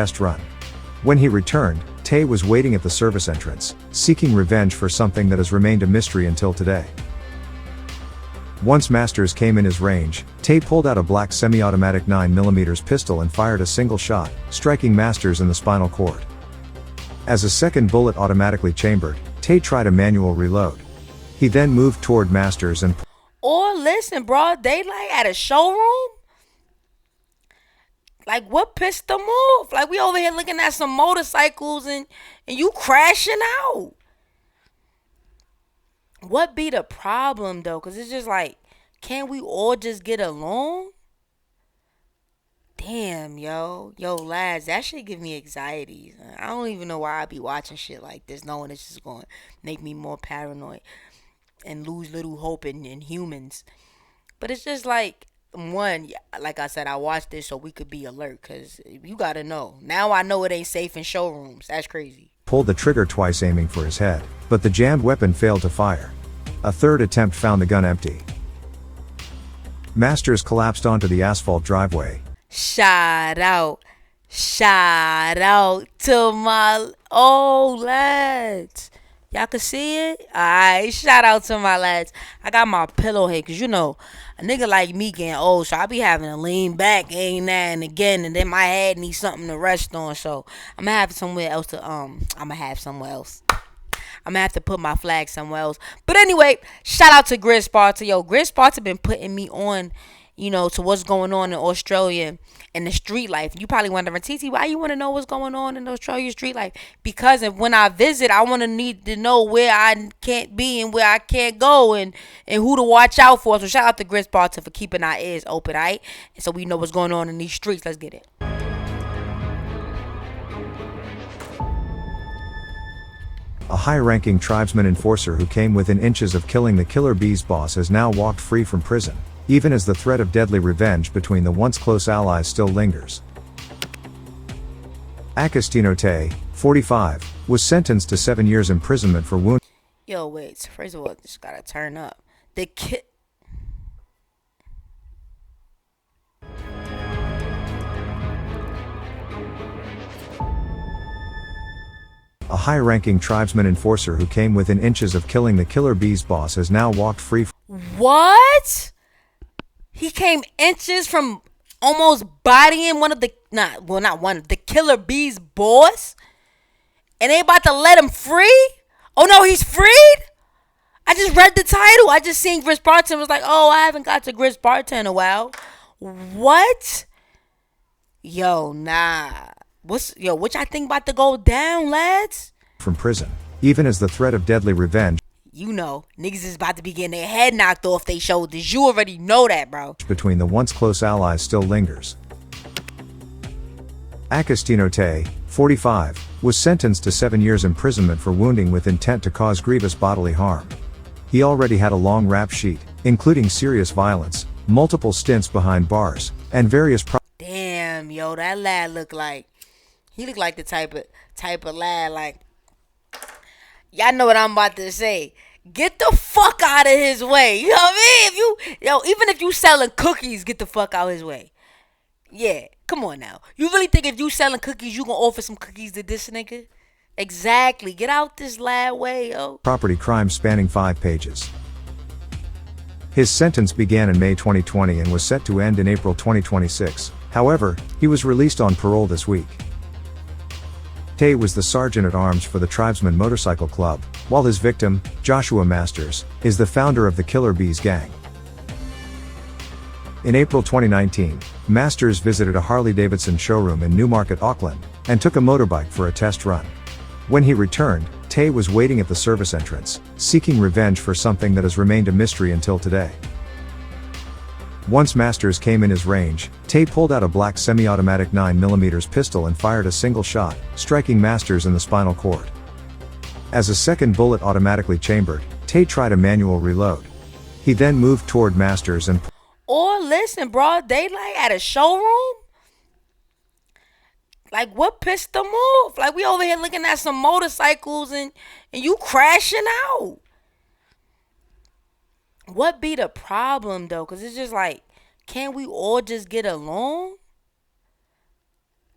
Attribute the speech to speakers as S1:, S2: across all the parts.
S1: test run. When he returned, Tay was waiting at the service entrance, seeking revenge for something that has remained a mystery until today. Once Masters came in his range, Tay pulled out a black semi-automatic 9mm pistol and fired a single shot, striking Masters in the spinal cord. As a second bullet automatically chambered, Tay tried a manual reload. He then moved toward Masters and
S2: Or listen, broad daylight at a showroom? Like, what pissed them off? Like, we over here looking at some motorcycles and you crashing out. What be the problem, though? Because it's just like, can't we all just get along? Damn, yo. Yo, lads, that shit give me anxiety. I don't even know why I be watching shit like this, knowing it's just going to make me more paranoid and lose little hope in humans. But it's just like, one, like I said, I watched this so we could be alert, because you got to know. Now I know it ain't safe in showrooms. That's crazy.
S1: pulled the trigger twice, aiming for his head, but the jammed weapon failed to fire. A third attempt found the gun empty. Masters collapsed onto the asphalt driveway.
S2: Shout out to my old lads. Y'all can see it? Alright, shout out to my lads. I got my pillow here, cause you know, a nigga like me getting old, so I be having to lean back ain't now and again, and then my head needs something to rest on, so I'm gonna have somewhere else to I'm gonna have to put my flag somewhere else. But anyway, shout out to Grid Sparta. Yo, Grid Sparta been putting me on, you know, to what's going on in Australia and the street life. You probably wondering, TT, why you want to know what's going on in Australia street life? Because when I visit, I want to need to know where I can't be and where I can't go, and who to watch out for. So shout out to Grid Sparta for keeping our ears open, right? And so we know what's going on in these streets. Let's get it.
S1: A high-ranking tribesman enforcer who came within inches of killing the Killer Bees boss has now walked free from prison, even as the threat of deadly revenge between the once close allies still lingers. Augustino Tay, 45, was sentenced to 7 years imprisonment for wounding.
S2: Yo, wait. First of all, just gotta turn up.
S1: A high-ranking tribesman enforcer who came within inches of killing the Killer Bees boss has now walked free.
S2: What? He came inches from almost bodying one of the, the Killer Bees boss? And they about to let him free? Oh no, he's freed? I just read the title. I just seen Grid Sparta and was like, oh, I haven't got to Grid Sparta in a while. What? Yo, nah. What y'all think about to go down, lads?
S1: From prison, even as the threat of deadly revenge.
S2: You know, niggas is about to be getting their head knocked off their shoulders. You already know that, bro.
S1: Between the once close allies still lingers. Augustino Tay, 45, was sentenced to 7 years imprisonment for wounding with intent to cause grievous bodily harm. He already had a long rap sheet, including serious violence, multiple stints behind bars, and various
S2: Damn, yo, that lad looked like the type of lad, like, y'all know what I'm about to say. Get the fuck out of his way. You know what I mean? Even if you selling cookies, get the fuck out of his way. Yeah, come on now. You really think if you selling cookies, you gonna offer some cookies to this nigga? Exactly. Get out this lad way, yo.
S1: Property crimes spanning 5 pages. His sentence began in May 2020 and was set to end in April 2026. However, he was released on parole this week. Tay was the sergeant-at-arms for the Tribesmen Motorcycle Club, while his victim, Joshua Masters, is the founder of the Killer Bees gang. In April 2019, Masters visited a Harley-Davidson showroom in Newmarket, Auckland, and took a motorbike for a test run. When he returned, Tay was waiting at the service entrance, seeking revenge for something that has remained a mystery until today. Once Masters came in his range, Tay pulled out a black semi-automatic 9mm pistol and fired a single shot, striking Masters in the spinal cord. As a second bullet automatically chambered, Tay tried a manual reload. He then moved toward Masters and
S2: Or listen, broad daylight at a showroom? Like, what pissed them off? Like, we over here looking at some motorcycles and you crashing out. What be the problem, though? Because it's just like, can't we all just get along?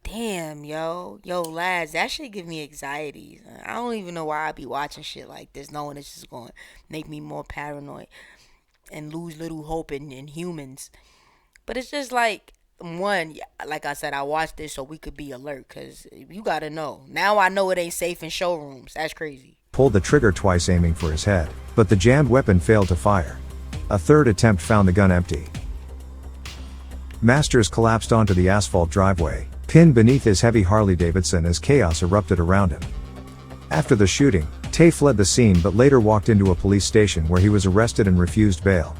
S2: Damn, yo, lads, that shit give me anxiety. I don't even know why I be watching shit like this, knowing it's just going to make me more paranoid and lose little hope in humans. But it's just like, one, like I said, I watched this so we could be alert, because you gotta know. Now I know it ain't safe in showrooms. That's crazy.
S1: Pulled the trigger twice, aiming for his head, but the jammed weapon failed to fire. A third attempt found the gun empty. Masters collapsed onto the asphalt driveway, pinned beneath his heavy Harley-Davidson as chaos erupted around him. After the shooting, Tay fled the scene but later walked into a police station where he was arrested and refused bail.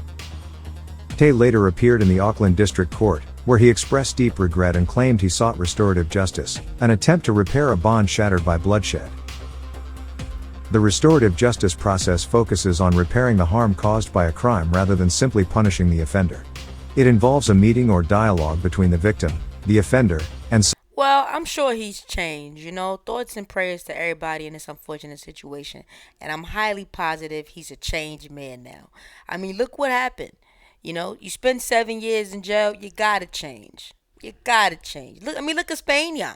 S1: Tay later appeared in the Auckland District Court, where he expressed deep regret and claimed he sought restorative justice, an attempt to repair a bond shattered by bloodshed. The restorative justice process focuses on repairing the harm caused by a crime rather than simply punishing the offender. It involves a meeting or dialogue between the victim, the offender, and
S2: Well, I'm sure he's changed, Thoughts and prayers to everybody in this unfortunate situation. And I'm highly positive he's a changed man now. I mean, look what happened. You spend 7 years in jail, you gotta change. You gotta change. Look at Spanion.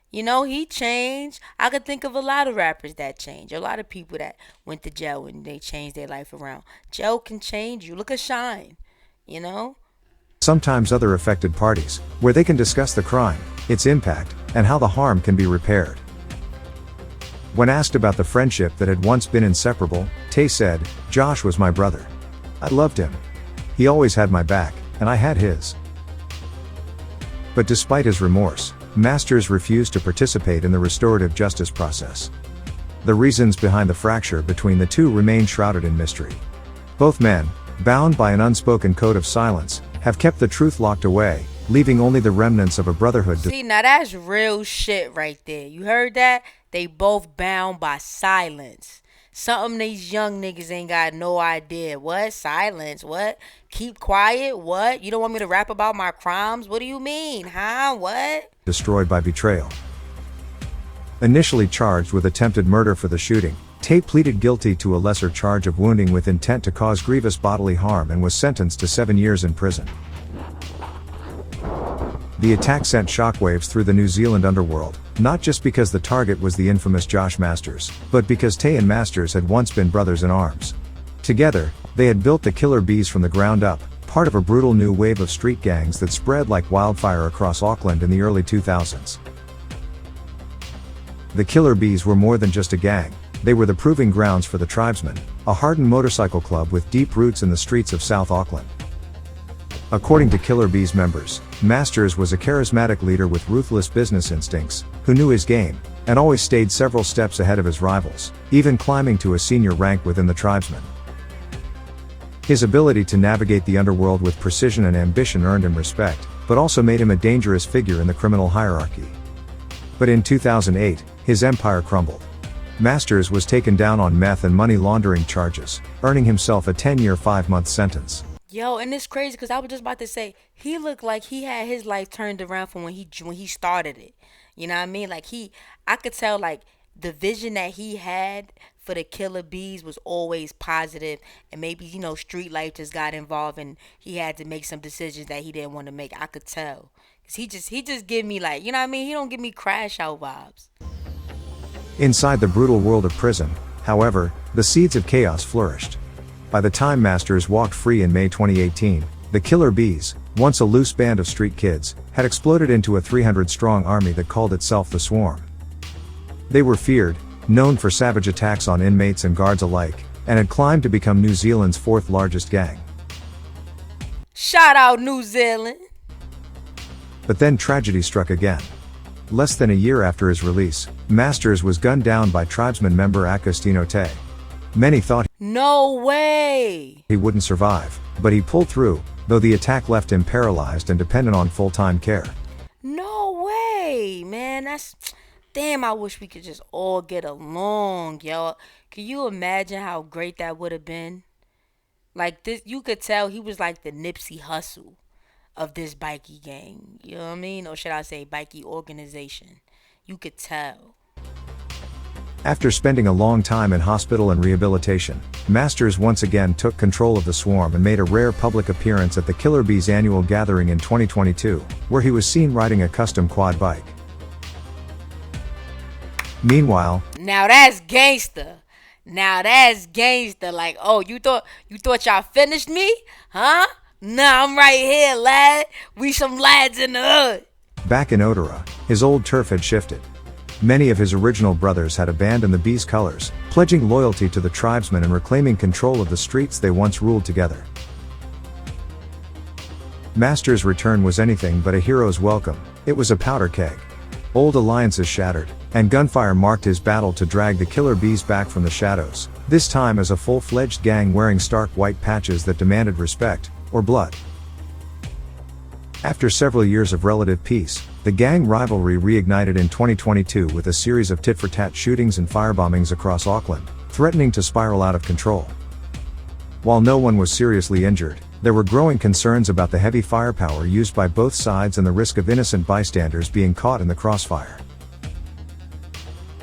S2: He changed. I could think of a lot of rappers that changed. A lot of people that went to jail and they changed their life around. Jail can change you. Look at Shine, you know?
S1: sometimes other affected parties, where they can discuss the crime, its impact, and how the harm can be repaired. When asked about the friendship that had once been inseparable, Tay said, "Josh was my brother. I loved him. He always had my back, and I had his." But despite his remorse, Masters refused to participate in the restorative justice process. The reasons behind the fracture between the two remain shrouded in mystery. Both men, bound by an unspoken code of silence, have kept the truth locked away, leaving only the remnants of a brotherhood.
S2: See, now that's real shit right there. You heard that? They both bound by silence. Something these young niggas ain't got no idea. What? Silence? What? Keep quiet? What? You don't want me to rap about my crimes? What do you mean? Huh? What?
S1: Destroyed by betrayal. Initially charged with attempted murder for the shooting, Tay pleaded guilty to a lesser charge of wounding with intent to cause grievous bodily harm and was sentenced to 7 years in prison. The attack sent shockwaves through the New Zealand underworld, not just because the target was the infamous Josh Masters, but because Tay and Masters had once been brothers in arms. Together, they had built the Killer Bees from the ground up, part of a brutal new wave of street gangs that spread like wildfire across Auckland in the early 2000s. The Killer Bees were more than just a gang, they were the proving grounds for the Tribesmen, a hardened motorcycle club with deep roots in the streets of South Auckland. According to Killer Bees members, Masters was a charismatic leader with ruthless business instincts, who knew his game, and always stayed several steps ahead of his rivals, even climbing to a senior rank within the Tribesmen. His ability to navigate the underworld with precision and ambition earned him respect, but also made him a dangerous figure in the criminal hierarchy. But in 2008, his empire crumbled. Masters was taken down on meth and money laundering charges, earning himself a 10-year 5-month sentence.
S2: Yo, and it's crazy because I was just about to say, he looked like he had his life turned around from when he started it. You know what I mean? Like I could tell like the vision that he had for the Killer Bees was always positive, and maybe street life just got involved and he had to make some decisions that he didn't want to make. I could tell, cause he just give me like, you know what I mean? He don't give me crash out vibes.
S1: Inside the brutal world of prison, however, the seeds of chaos flourished. By the time Masters walked free in May 2018, the Killer Bees, once a loose band of street kids, had exploded into a 300-strong army that called itself the Swarm. They were feared, known for savage attacks on inmates and guards alike, and had climbed to become New Zealand's 4th largest gang.
S2: Shout out New Zealand!
S1: But then tragedy struck again. Less than a year after his release, Masters was gunned down by Tribesmen member Augustino Tay. Many thought
S2: no way
S1: he wouldn't survive, but he pulled through, though the attack left him paralyzed and dependent on full-time care.
S2: No way, man. That's damn. I wish we could just all get along, yo. Can you imagine how great that would have been? Like this, you could tell he was like the Nipsey Hussle of this bikie gang. You know what I mean? Or should I say bikie organization? You could tell.
S1: After spending a long time in hospital and rehabilitation, Masters once again took control of the Swarm and made a rare public appearance at the Killer Bees annual gathering in 2022, where he was seen riding a custom quad bike. Meanwhile,
S2: Now that's gangster. Now that's gangster. Like, oh, you thought y'all finished me? Huh? Nah, I'm right here, lad. We some lads in the hood.
S1: back in Ottawa, his old turf had shifted. Many of his original brothers had abandoned the Bees' colors, pledging loyalty to the Tribesmen and reclaiming control of the streets they once ruled together. Master's return was anything but a hero's welcome. It was a powder keg. Old alliances shattered, and gunfire marked his battle to drag the Killer Bees back from the shadows, this time as a full-fledged gang wearing stark white patches that demanded respect, or blood. After several years of relative peace, the gang rivalry reignited in 2022 with a series of tit-for-tat shootings and firebombings across Auckland, threatening to spiral out of control. While no one was seriously injured, there were growing concerns about the heavy firepower used by both sides and the risk of innocent bystanders being caught in the crossfire.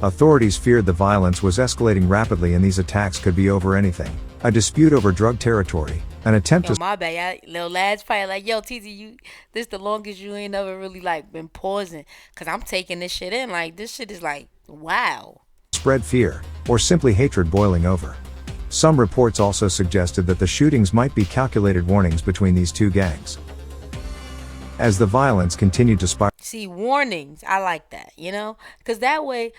S1: Authorities feared the violence was escalating rapidly and these attacks could be over anything: a dispute over drug territory, an attempt
S2: Yo,
S1: to
S2: my bad, y'all. Little lads probably like, yo, TT, this the longest you ain't ever really like been pausing. Cause I'm taking this shit in. Like, this shit is like, wow.
S1: spread fear, or simply hatred boiling over. Some reports also suggested that the shootings might be calculated warnings between these two gangs. As the violence continued to spiral,
S2: See, warnings. I like that, cause that way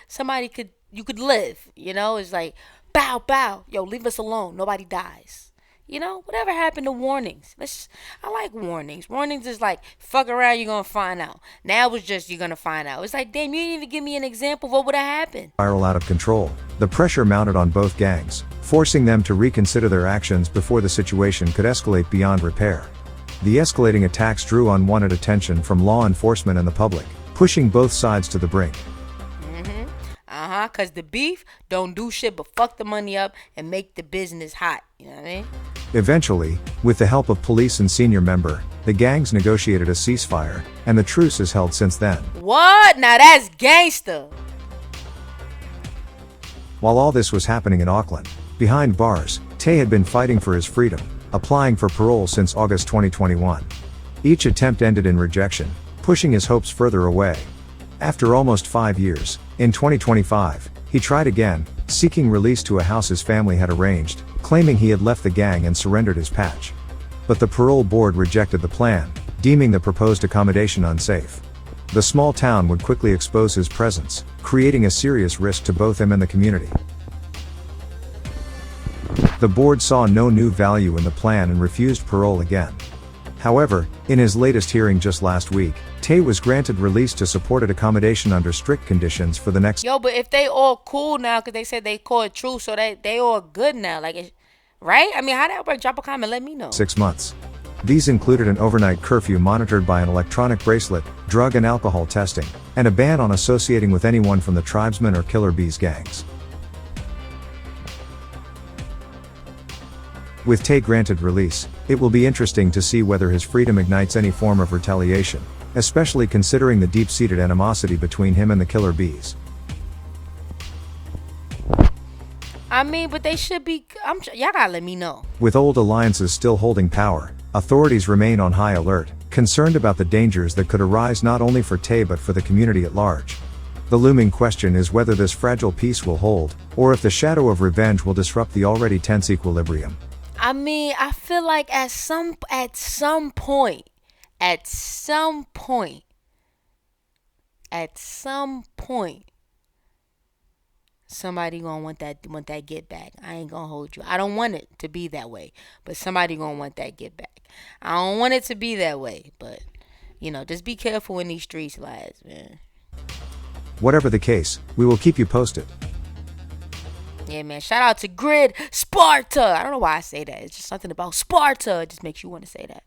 S2: you could live. It's like, bow, bow. Yo, leave us alone. Nobody dies. Whatever happened to warnings? I like warnings. Warnings is like, fuck around, you're gonna find out. Now it was just, you're gonna find out. It's like, damn, you didn't even give me an example of what would have happened.
S1: out of control, the pressure mounted on both gangs, forcing them to reconsider their actions before the situation could escalate beyond repair. The escalating attacks drew unwanted attention from law enforcement and the public, pushing both sides to the brink.
S2: Cause the beef don't do shit but fuck the money up and make the business hot. You know what I mean?
S1: Eventually, with the help of police and senior member, the gangs negotiated a ceasefire, and the truce is held since then.
S2: What? Now that's gangster.
S1: While all this was happening in Auckland, behind bars, Tay had been fighting for his freedom, applying for parole since August 2021. Each attempt ended in rejection, pushing his hopes further away. After almost 5 years, in 2025, he tried again, seeking release to a house his family had arranged, claiming he had left the gang and surrendered his patch. But the parole board rejected the plan, deeming the proposed accommodation unsafe. The small town would quickly expose his presence, creating a serious risk to both him and the community. The board saw no new value in the plan and refused parole again. However, in his latest hearing just last week, Tay was granted release to supported accommodation under strict conditions for the next.
S2: Yo, but if they all cool now, cause they said they called truce, so they all good now, like, right? I mean, how that work? Drop a comment, let me know.
S1: 6 months. These included an overnight curfew monitored by an electronic bracelet, drug and alcohol testing, and a ban on associating with anyone from the Tribesmen or Killer Bees gangs. With Tay granted release, it will be interesting to see whether his freedom ignites any form of retaliation, especially considering the deep-seated animosity between him and the Killer Bees.
S2: I mean, but they should be. Y'all gotta let me know.
S1: With old alliances still holding power, authorities remain on high alert, concerned about the dangers that could arise not only for Tay but for the community at large. The looming question is whether this fragile peace will hold, or if the shadow of revenge will disrupt the already tense equilibrium.
S2: I mean, I feel like at some point, somebody gonna want that get back. I ain't gonna hold you. I don't want it to be that way, but somebody gonna want that get back. I don't want it to be that way, but just be careful in these streets, lads, man.
S1: Whatever the case, we will keep you posted.
S2: Yeah, man. Shout out to Grid Sparta. I don't know why I say that. It's just something about Sparta. It just makes you want to say that.